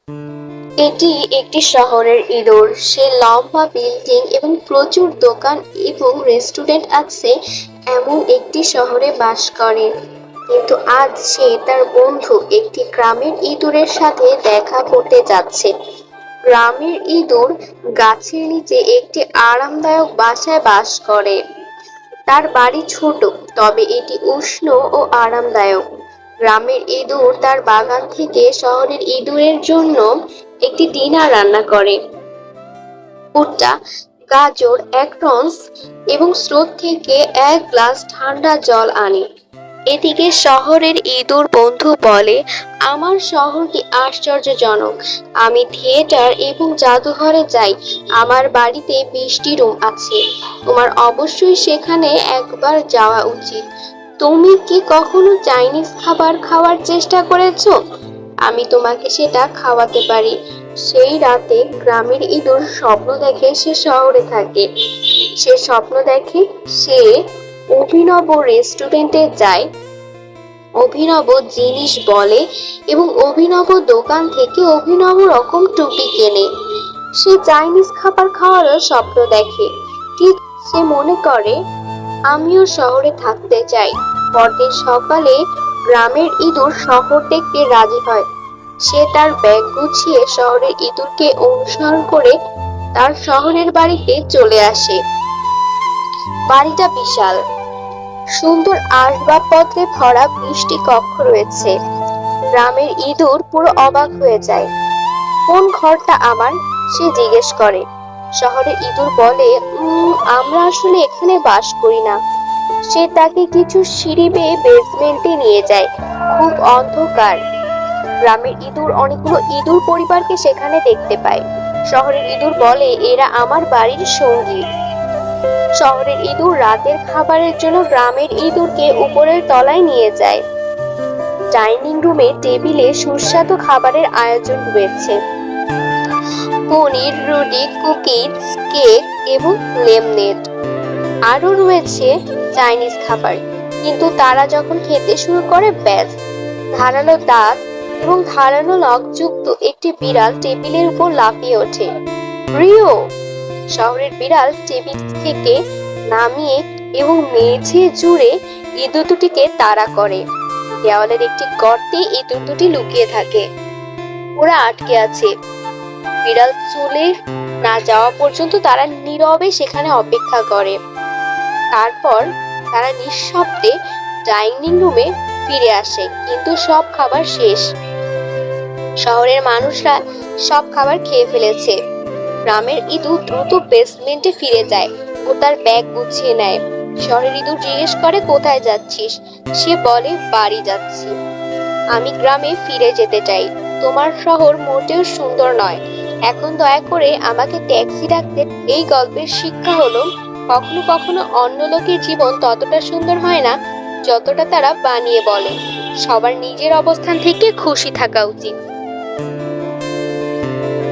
এটি একটি শহরের ইঁদুর। সে লম্বা বিল্ডিং এবং প্রচুর দোকান এবং রেস্টুরেন্ট আছে এমন একটি শহরে বাস করে। কিন্তু আজ সে তার বন্ধু একটি গ্রামের ইঁদুরের সাথে দেখা করতে যাচ্ছে। গ্রামের ইঁদুর গাছের নিচে একটি আরামদায়ক বাসায় বাস করে। তার বাড়ি ছোট, তবে এটি উষ্ণ ও আরামদায়ক। গ্রামের ইঁদুর তার বাগান থেকে শহরের ইঁদুরের জন্য একটি ডিনার রান্না করে। ভুট্টা, গাজর, একরন্স এবং স্রোত থেকে এক গ্লাস ঠান্ডা জল আনে। এদিকে শহরের ইঁদুর বন্ধু বলে, আমার শহরটি আশ্চর্যজনক। আমি থিয়েটার এবং জাদুঘরে যাই। আমার বাড়িতে 20টি রুম আছে। তোমার অবশ্যই সেখানে একবার যাওয়া উচিত। তুমি কি কখনো চাইনিজ খাবার খাওয়ার চেষ্টা করেছো? আমি তোমাকে সেটা খাওয়াতে পারি। সেই রাতে গ্রামের ইঁদুর স্বপ্ন দেখে সে শহরে থাকে। সে স্বপ্ন দেখে সে অভিনব রেস্টুরেন্টে যায়, অভিনব জিনিস বলে এবং অভিনব দোকান থেকে অভিনব রকম টুপি কেনে। সে চাইনিজ খাবার খাওয়ারও স্বপ্ন দেখে। ঠিক সে মনে করে, আমিও শহরে থাকতে চাই। পরদিন সকালে গ্রামের ইঁদুর শহর দেখতে রাজি হয়। সে তার ব্যাগ গুছিয়ে শহরের ইঁদুরকে অনুসরণ করে তার শহরের বাড়িতে চলে আসে। বাড়িটা বিশাল, সুন্দর আসবাবপত্রে ভরা 20টি কক্ষ রয়েছে। গ্রামের ইঁদুর পুরো অবাক হয়ে যায়। কোন ঘরটা আমার? সে জিজ্ঞেস করে। শহরের ইঁদুর বলে, আমরা আসলে এখানে বাস করি না। সে তাকে কিছু সিঁড়ি বেয়ে বেসমেন্টে নিয়ে যায়। খুব অন্ধকার। গ্রামের ইঁদুর অনেকগুলো ইঁদুর পরিবারকে সেখানে দেখতে পায়। শহরের ইঁদুর বলে, এরা আমার বাড়ির সঙ্গী। শহরের ইঁদুর রাতের খাবারের জন্য গ্রামের ইঁদুরকে উপরের তলায় নিয়ে যায়। ডাইনিং রুমে টেবিলে সুস্বাদু খাবারের আয়োজন রয়েছে। পনির, রুটি, কুকিজ, কেক এবং লেমনেড। আরো রয়েছে চাইনিজ খাবার। কিন্তু তারা যখন খেতে শুরু করে, ব্যাস, ধারালো দাঁত এবং ধারালো নখযুক্ত একটি বিড়াল টেবিলের উপর লাফিয়ে ওঠে। রিও! শহরের বিড়াল টেবিল থেকে নামিয়ে এবং মেঝে জুড়ে ইঁদুর দুটিকে তাড়া করে। দেওয়ালের একটি গর্তে ইঁদুর দুটি লুকিয়ে থাকে। ওরা আটকে আছে। বিড়াল চলে না যাওয়া পর্যন্ত তারা নীরবে সেখানে অপেক্ষা করে। তারপর তারা নিঃশব্দে ডাইনিং রুমে ফিরে আসে, কিন্তু সব খাবার শেষ। শহরের মানুষরা সব খাবার খেয়ে ফেলেছে। গ্রামের ইঁদুর দ্রুত বেসমেন্টে ফিরে যায় ও তার ব্যাগ গুছিয়ে নেয়। শহরের ইঁদুর জিজ্ঞেস করে, কোথায় যাচ্ছিস? সে বলে, বাড়ি যাচ্ছি। আমি গ্রামে ফিরে যেতে চাই। তোমার শহর মোটেও সুন্দর নয়। এখন দয়া করে আমাকে ট্যাক্সি ডাকতে। এই গল্পের শিক্ষা হলো, কখনো কখনো অন্য লোকের জীবন ততটা সুন্দর হয় না যতটা তারা বানিয়ে বলে। সবার নিজের অবস্থান থেকে খুশি থাকা উচিত।